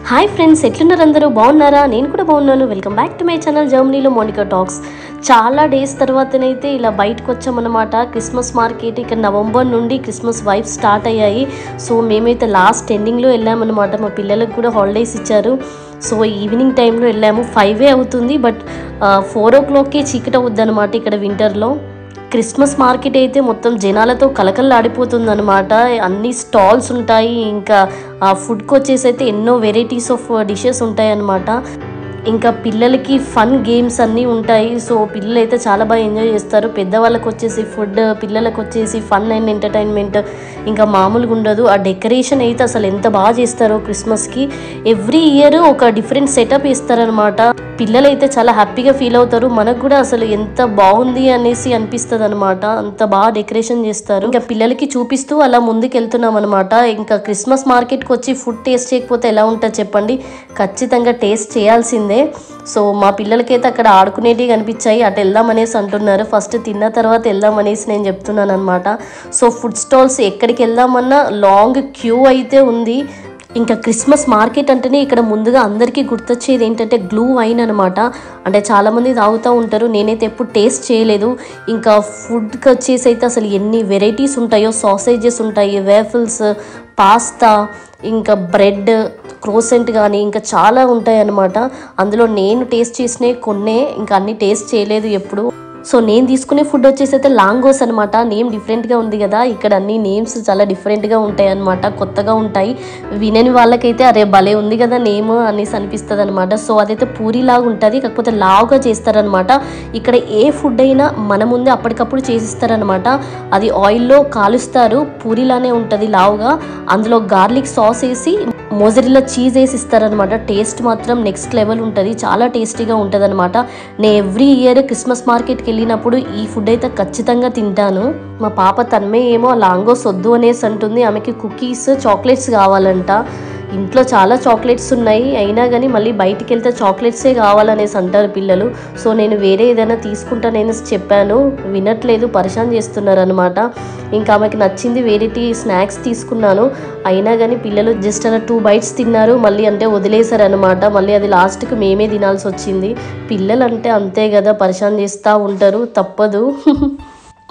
Hi friends, ఎట్లున్నారు అందరూ? బాగున్నారా? నేను కూడా బాగున్నాను. Welcome back to my channel జర్మనీలో మోనికా టాక్స్. చాలా డేస్ తర్వాతనైతే ఇలా బయటకు వచ్చామన్నమాట. క్రిస్మస్ మార్కెట్ ఇక్కడ నవంబర్ నుండి క్రిస్మస్ వైబ్స్ స్టార్ట్ అయ్యాయి. సో మేమైతే లాస్ట్ ఎండింగ్లో వెళ్ళామన్నమాట. మా పిల్లలకు కూడా హాలిడేస్ ఇచ్చారు. సో ఈవినింగ్ టైంలో వెళ్ళాము. 5 అవుతుంది, బట్ 4 o'clockకే చీకటి అవుద్ది అనమాట ఇక్కడ వింటర్లో. క్రిస్మస్ మార్కెట్ అయితే మొత్తం జనాలతో కలకల్లాడిపోతుంది అనమాట. అన్ని స్టాల్స్ ఉంటాయి. ఇంకా ఫుడ్కి వచ్చేసి అయితే ఎన్నో వెరైటీస్ ఆఫ్ డిషెస్ ఉంటాయి అన్నమాట. ఇంకా పిల్లలకి ఫన్ గేమ్స్ అన్నీ ఉంటాయి. సో పిల్లలు అయితే చాలా బాగా ఎంజాయ్ చేస్తారు. పెద్దవాళ్ళకి వచ్చేసి ఫుడ్, పిల్లలకు వచ్చేసి ఫన్ అండ్ ఎంటర్టైన్మెంట్ ఇంకా మామూలుగా ఉండదు. ఆ డెకరేషన్ అయితే అసలు ఎంత బాగా చేస్తారో క్రిస్మస్కి. ఎవ్రీ ఇయర్ ఒక డిఫరెంట్ సెటప్ ఇస్తారనమాట. పిల్లలు అయితే చాలా హ్యాపీగా ఫీల్ అవుతారు. మనకు కూడా అసలు ఎంత బాగుంది అనేసి అనిపిస్తుంది అనమాట. అంత బాగా డెకరేషన్ చేస్తారు. ఇంకా పిల్లలకి చూపిస్తూ అలా ముందుకు వెళ్తున్నాం అనమాట. ఇంకా క్రిస్మస్ మార్కెట్కి వచ్చి ఫుడ్ టేస్ట్ చేయకపోతే ఎలా ఉంటుంది చెప్పండి? ఖచ్చితంగా టేస్ట్ చేయాల్సిందే. సో మా పిల్లలకైతే అక్కడ ఆడుకునేటివి కనిపించాయి. అటు వెళ్దామనేసి అంటున్నారు. ఫస్ట్ తిన్న తర్వాత వెళ్దామనేసి నేను చెప్తున్నాను అనమాట. సో ఫుడ్ స్టాల్స్ ఎక్కడికి వెళ్దామన్నా లాంగ్ క్యూ అయితే ఉంది. ఇంకా క్రిస్మస్ మార్కెట్ అంటేనే ఇక్కడ ముందుగా అందరికీ గుర్తొచ్చేది ఏంటంటే గ్లూ వైన్ అనమాట. అంటే చాలామంది తాగుతూ ఉంటారు. నేనైతే ఎప్పుడు టేస్ట్ చేయలేదు. ఇంకా ఫుడ్కి వచ్చేసి అయితే అసలు ఎన్ని వెరైటీస్ ఉంటాయో. సాసేజెస్ ఉంటాయి, వేఫల్స్, పాస్తా, ఇంకా బ్రెడ్, క్రోసెంట్ కానీ ఇంకా చాలా ఉంటాయి అన్నమాట. అందులో నేను టేస్ట్ చేసినవి కొన్నే, ఇంకా అన్ని టేస్ట్ చేయలేదు ఎప్పుడు. సో నేను తీసుకునే ఫుడ్ వచ్చేసి అయితే లాంగోస్ అనమాట. నేమ్ డిఫరెంట్గా ఉంది కదా, ఇక్కడ అన్ని నేమ్స్ చాలా డిఫరెంట్గా ఉంటాయి అనమాట. కొత్తగా ఉంటాయి. వినని వాళ్ళకైతే అరే భలే ఉంది కదా నేమ్ అనేసి అనిపిస్తుంది అనమాట. సో అదైతే పూరిలాగా ఉంటుంది, కాకపోతే లావుగా చేస్తారనమాట. ఇక్కడ ఏ ఫుడ్ అయినా మన ముందే అప్పటికప్పుడు చేసిస్తారనమాట. అది ఆయిల్లో కాలుస్తారు. పూరిలానే ఉంటుంది లావుగా. అందులో గార్లిక్ సాస్ వేసి మోజరెల్లా చీజ్ వేసి ఇస్తారనమాట. టేస్ట్ మాత్రం నెక్స్ట్ లెవెల్ ఉంటుంది. చాలా టేస్టీగా ఉంటుంది అనమాట. నేను ఎవ్రీ ఇయర్ క్రిస్మస్ మార్కెట్కి వెళ్ళినప్పుడు ఈ ఫుడ్ అయితే ఖచ్చితంగా తింటాను. మా పాప తన్మే ఏమో లాంగోస్ వద్దు అనేసి అంటుంది. ఆమెకి కుకీస్, చాక్లెట్స్ కావాలంట. ఇంట్లో చాలా చాక్లెట్స్ ఉన్నాయి, అయినా కానీ మళ్ళీ బయటికి వెళ్తే చాక్లెట్సే కావాలనేసి అంటారు పిల్లలు. సో నేను వేరే ఏదైనా తీసుకుంటాననేసి చెప్పాను. వినట్లేదు, పరిశాన్ చేస్తున్నారు అనమాట. ఇంకా ఆమెకి నచ్చింది వేరేటి స్నాక్స్ తీసుకున్నాను. అయినా కానీ పిల్లలు జస్ట్ అలా 2 bites తిన్నారు, మళ్ళీ అంటే వదిలేశారు అనమాట. మళ్ళీ అది లాస్ట్కి మేమే తినాల్సి వచ్చింది. పిల్లలు అంటే అంతే కదా, పరిశాన్ చేస్తూ ఉంటారు, తప్పదు.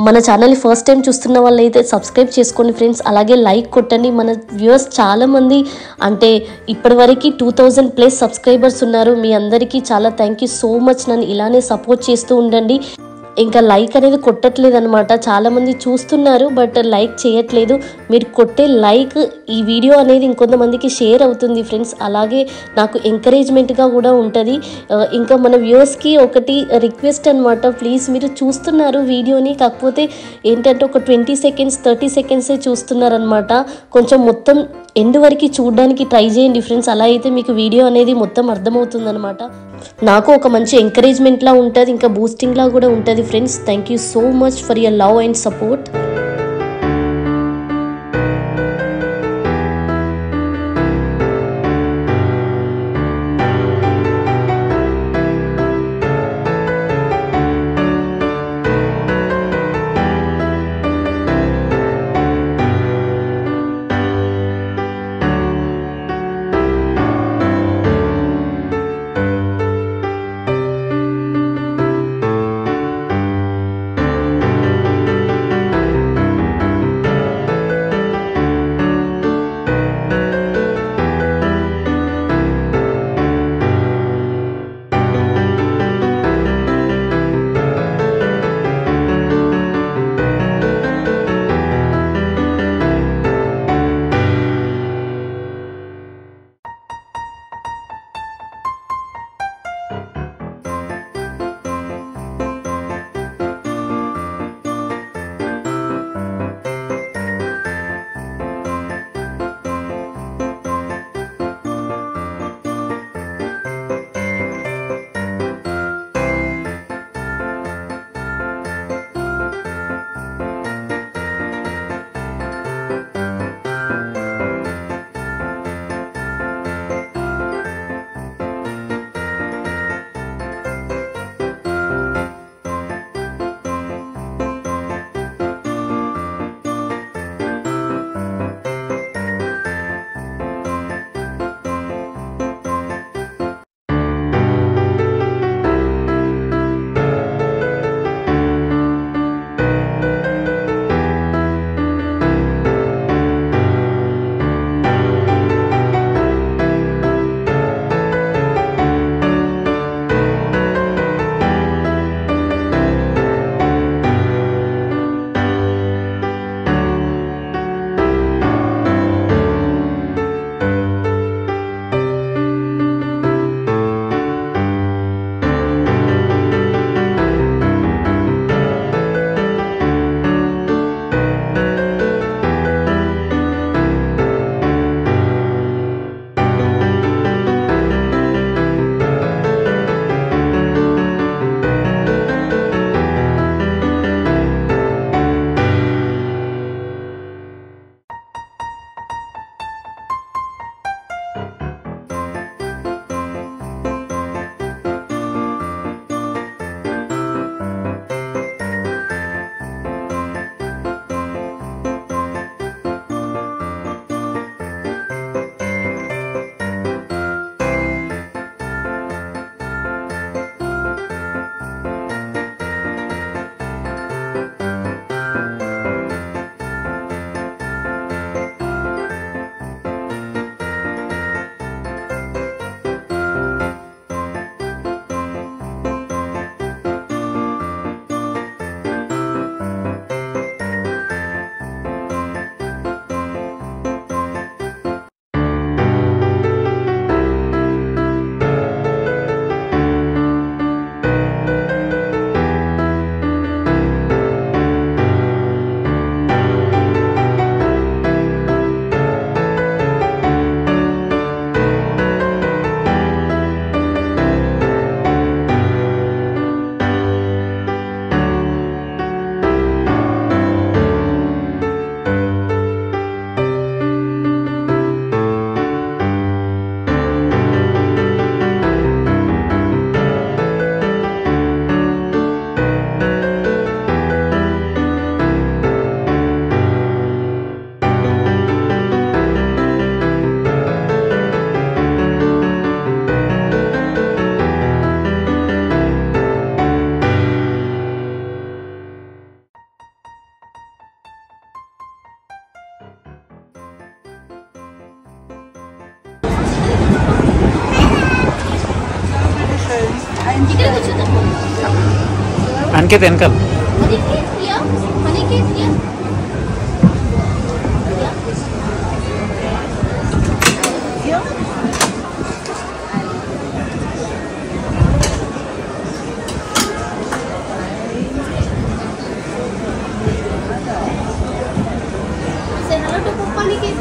మన ఛానల్ని ఫస్ట్ టైం చూస్తున్న వాళ్ళు అయితే సబ్స్క్రైబ్ చేసుకోండి ఫ్రెండ్స్. అలాగే లైక్ కొట్టండి. మన వ్యూవర్స్ చాలామంది అంటే ఇప్పటివరకు 2000+ సబ్స్క్రైబర్స్ ఉన్నారు. మీ అందరికీ చాలా థ్యాంక్ యూ సో మచ్. నన్ను ఇలానే సపోర్ట్ చేస్తూ ఉండండి. ఇంకా లైక్ అనేది కొట్టట్లేదు అనమాట. చాలామంది చూస్తున్నారు బట్ లైక్ చేయట్లేదు. మీరు కొట్టే లైక్ ఈ వీడియో అనేది ఇంకొంతమందికి షేర్ అవుతుంది ఫ్రెండ్స్. అలాగే నాకు ఎంకరేజ్మెంట్గా కూడా ఉంటుంది. ఇంకా మన వ్యూవర్స్కి ఒకటి రిక్వెస్ట్ అనమాట. ప్లీజ్, మీరు చూస్తున్నారు వీడియోని, కాకపోతే ఏంటంటే ఒక 20 seconds 30 seconds చూస్తున్నారనమాట. కొంచెం మొత్తం ఎండ్ వరకు చూడడానికి ట్రై చేయండి ఫ్రెండ్స్. అలా అయితే మీకు వీడియో అనేది మొత్తం అర్థమవుతుంది అనమాట. నాకు ఒక మంచి ఎంకరేజ్మెంట్లా ఉంటుంది, ఇంకా బూస్టింగ్లా కూడా ఉంటుంది friends. Thank you so much for your love and support. ఇక్కడ కూర్చుందాం. అంకిత్ వెనకాల. Say hello to Papa Nikit.